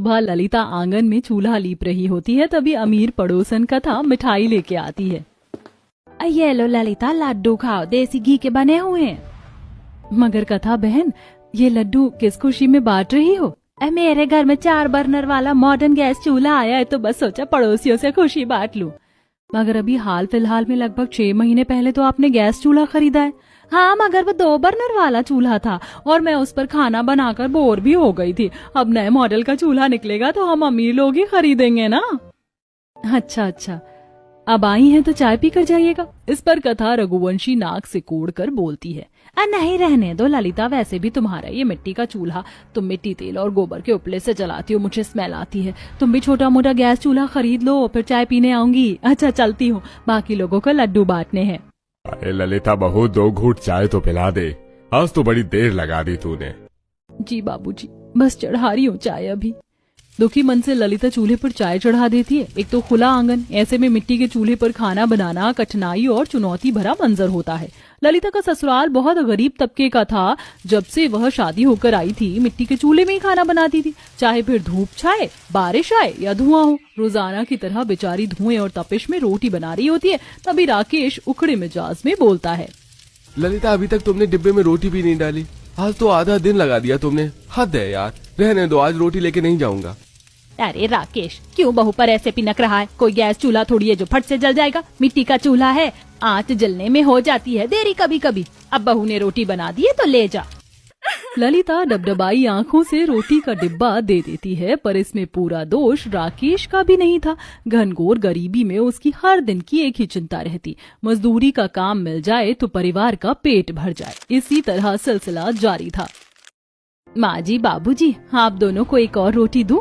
सुबह ललिता आंगन में चूल्हा लीप रही होती है, तभी अमीर पड़ोसन कथा मिठाई लेके आती है। ये लो ललिता, लड्डू खाओ, देसी घी के बने हुए हैं। मगर कथा बहन, ये लड्डू किस खुशी में बांट रही हो? मेरे घर में 4 बर्नर वाला मॉडर्न गैस चूल्हा आया है, तो बस सोचा पड़ोसियों से खुशी बांट लूं। मगर अभी हाल फिलहाल में लगभग 6 महीने पहले तो आपने गैस चूल्हा खरीदा है। हाँ, मगर वो 2 बर्नर वाला चूल्हा था और मैं उस पर खाना बनाकर बोर भी हो गई थी। अब नए मॉडल का चूल्हा निकलेगा तो हम अमीर लोग ही खरीदेंगे ना। अच्छा, अब आई हैं तो चाय पी कर जाइएगा। इस पर कथा रघुवंशी नाक से कोड़कर बोलती है, नहीं रहने दो ललिता, वैसे भी तुम्हारा ये मिट्टी का चूल्हा, तुम मिट्टी, तेल और गोबर के उपले से जलाती हो, मुझे स्मेल आती है। तुम भी छोटा मोटा गैस चूल्हा खरीद लो, फिर चाय पीने आऊंगी। अच्छा चलती हूँ, बाकी लोगों को लड्डू बांटने हैं। अरे ललिता बहू, 2 घूंट चाय तो पिला दे, आज तो बड़ी देर लगा दी तूने। जी बाबूजी, बस चढ़ा रही हूँ चाय अभी। दुखी मन से ललिता चूल्हे पर चाय चढ़ा देती है। एक तो खुला आंगन, ऐसे में मिट्टी के चूल्हे पर खाना बनाना कठिनाई और चुनौती भरा मंजर होता है। ललिता का ससुराल बहुत गरीब तबके का था। जब से वह शादी होकर आई थी, मिट्टी के चूल्हे में ही खाना बनाती थी, चाहे फिर धूप छाए, बारिश आए या धुआं हो। रोजाना की तरह बेचारी धुएं और तपिश में रोटी बना रही होती है। तभी राकेश उखड़े मिजाज में बोलता है, ललिता अभी तक तुमने डिब्बे में रोटी भी नहीं डाली, आज तो आधा दिन लगा दिया तुमने, हद है यार। रहने दो, आज रोटी लेके नहीं जाऊंगा। अरे राकेश, क्यों बहू पर ऐसे पिनक रहा है? कोई गैस चूल्हा थोड़ी है जो फट से जल जाएगा, मिट्टी का चूल्हा है, आंच जलने में हो जाती है देरी कभी कभी। अब बहू ने रोटी बना दी है तो ले जा। ललिता डबडबाई आंखों से रोटी का डिब्बा दे देती है, पर इसमें पूरा दोष राकेश का भी नहीं था। घनघोर गरीबी में उसकी हर दिन की एक ही चिंता रहती, मजदूरी का काम मिल जाए तो परिवार का पेट भर जाए। इसी तरह सिलसिला जारी था। माँ जी, बाबूजी, आप दोनों को एक और रोटी दूं?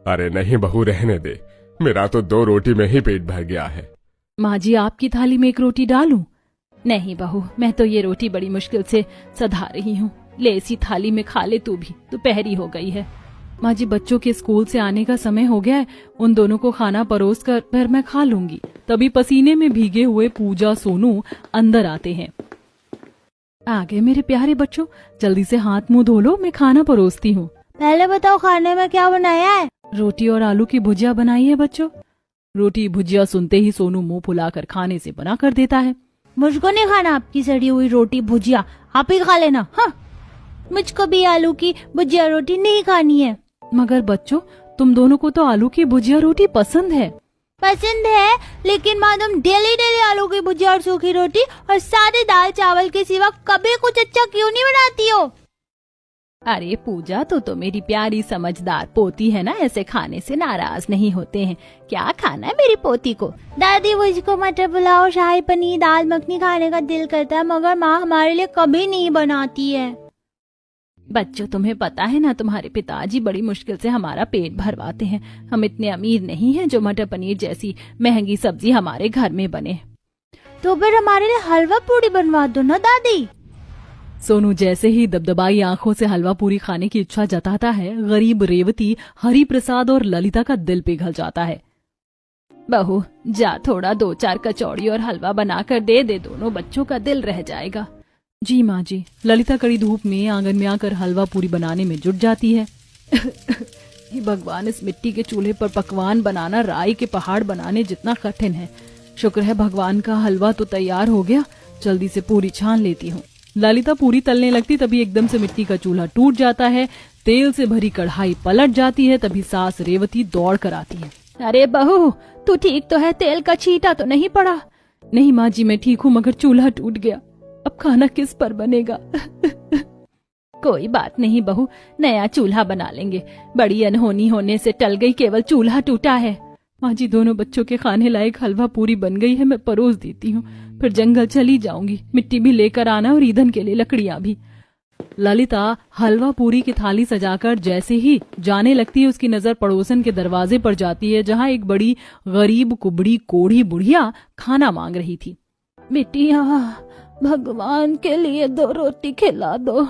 अरे नहीं बहू, रहने दे, मेरा तो 2 रोटी में ही पेट भर गया है। माँ जी, आपकी थाली में 1 रोटी डालूं? नहीं बहू, मैं तो ये रोटी बड़ी मुश्किल से सधा रही हूँ, ले इसी थाली में खा ले तू भी, दोपहरी हो गई है। माँ जी, बच्चों के स्कूल से आने का समय हो गया है, उन दोनों को खाना परोस कर फिर मैं खा लूंगी। तभी पसीने में भीगे हुए पूजा, सोनू अंदर आते हैं। आ गए मेरे प्यारे बच्चों, जल्दी से हाथ मुंह धो लो, मैं खाना परोसती हूँ। पहले बताओ खाने में क्या बनाया है? रोटी और आलू की भुजिया बनाई है बच्चों। रोटी भुजिया सुनते ही सोनू मुंह फुलाकर खाने से मना कर देता है। मुझको नहीं खाना आपकी सड़ी हुई रोटी भुजिया, आप ही खा लेना। हाँ, मुझको भी आलू की भुजिया रोटी नहीं खानी है। मगर बच्चों, तुम दोनों को तो आलू की भुजिया रोटी पसंद है। पसंद है, लेकिन माँ तुम डेली आलू की भुजिया और सूखी रोटी और सादे दाल चावल के सिवा कभी कुछ अच्छा क्यों नहीं बनाती हो? अरे पूजा, तो मेरी प्यारी समझदार पोती है ना, ऐसे खाने से नाराज नहीं होते हैं। क्या खाना है मेरी पोती को? दादी, मुझको मटर पुलाव, शाही पनीर, दाल मखनी खाने का दिल करता है, मगर माँ हमारे लिए कभी नहीं बनाती है। बच्चों, तुम्हें पता है ना, तुम्हारे पिताजी बड़ी मुश्किल से हमारा पेट भरवाते हैं। हम इतने अमीर नहीं हैं जो मटर पनीर जैसी महंगी सब्जी हमारे घर में बने। तो फिर हमारे लिए हलवा पूरी बनवा दो ना दादी। सोनू जैसे ही दबदबाई आंखों से हलवा पूरी खाने की इच्छा जताता है, गरीब रेवती, हरि प्रसाद और ललिता का दिल पिघल जाता है। बहू जा, थोड़ा 2-4 कचौड़ी और हलवा बनाकर दे दे, दोनों बच्चों का दिल रह जाएगा। जी माँ जी। ललिता कड़ी धूप में आंगन में आकर हलवा पूरी बनाने में जुट जाती है। भगवान, इस मिट्टी के चूल्हे पर पकवान बनाना राई के पहाड़ बनाने जितना कठिन है। शुक्र है भगवान का हलवा तो तैयार हो गया, जल्दी से पूरी छान लेती हूँ। ललिता पूरी तलने लगती, तभी एकदम से मिट्टी का चूल्हा टूट जाता है, तेल से भरी कढ़ाई पलट जाती है। तभी सास रेवती दौड़ कर आती है। अरे बहू, तू ठीक तो है? तेल का छींटा तो नहीं पड़ा? नहीं माँ जी, मैं ठीक हूँ, मगर चूल्हा टूट गया, अब खाना किस पर बनेगा? कोई बात नहीं बहू, नया चूल्हा बना लेंगे, बड़ी अनहोनी होने से टल गई, केवल चूल्हा टूटा है। माँ जी, दोनों बच्चों के खाने लायक हलवा पूरी बन गई है, मैं परोस देती हूँ, फिर जंगल चली जाऊंगी, मिट्टी भी लेकर आना और ईंधन के लिए लकड़ियां भी। ललिता हलवा पूरी की थाली सजाकर जैसे ही जाने लगती है, उसकी नजर पड़ोसन के दरवाजे पर जाती है, जहाँ एक बड़ी गरीब कुबड़ी कोढ़ी बुढ़िया खाना मांग रही थी। बेटिया, भगवान के लिए 2 रोटी खिला दो,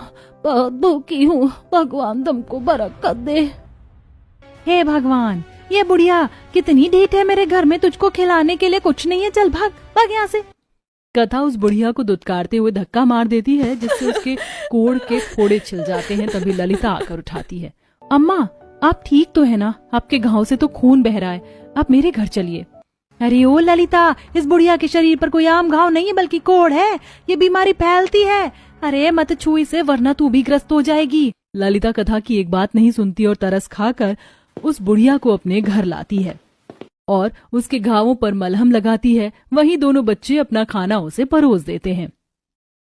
बहुत भूखी हूँ, भगवान तुमको बरकत दे। हे भगवान, ये बुढ़िया कितनी ढीठ है, मेरे घर में तुझको खिलाने के लिए कुछ नहीं है, चल भाग भाग यहाँ से। कथा उस बुढ़िया को दुत्कारते हुए धक्का मार देती है, जिससे उसके कोढ़ के फोड़े छिल जाते हैं। तभी ललिता आकर उठाती है। अम्मा, आप ठीक तो है ना? आपके घाव से तो खून बह रहा है, आप मेरे घर चलिए। अरे ओ ललिता, इस बुढ़िया के शरीर पर कोई आम घाव नहीं है बल्कि कोढ़ है, ये बीमारी फैलती है। अरे मत छू इसे वरना तू भी ग्रस्त हो जाएगी। ललिता कथा की एक बात नहीं सुनती और तरस खाकर उस बुढ़िया को अपने घर लाती है और उसके घावों पर मलहम लगाती है। वहीं दोनों बच्चे अपना खाना उसे परोस देते हैं।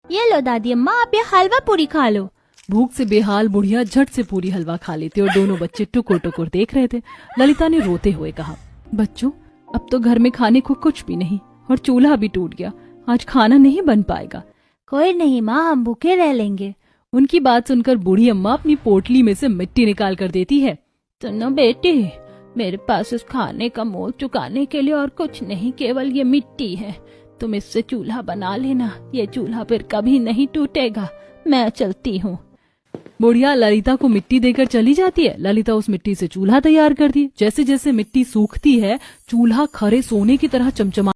ये लो दादी अम्मा, आप ये हलवा पूरी खा लो। भूख से बेहाल बुढ़िया झट से पूरी हलवा खा लेती और दोनों बच्चे टुकुर टुकुर देख रहे थे। ललिता ने रोते हुए कहा, बच्चों अब तो घर में खाने को कुछ भी नहीं और चूल्हा भी टूट गया, आज खाना नहीं बन पाएगा। कोई नहीं माँ, हम भूखे रह लेंगे। उनकी बात सुनकर बूढ़ी अम्मा अपनी पोटली में से मिट्टी निकाल कर देती है। सुनो बेटी, मेरे पास इस खाने का मोल चुकाने के लिए और कुछ नहीं, केवल ये मिट्टी है। तुम इससे चूल्हा बना लेना, ये चूल्हा फिर कभी नहीं टूटेगा। मैं चलती हूँ। बुढ़िया ललिता को मिट्टी देकर चली जाती है। ललिता उस मिट्टी से चूल्हा तैयार करती है। जैसे जैसे मिट्टी सूखती है, चूल्हा खरे सोने की तरह चमचमा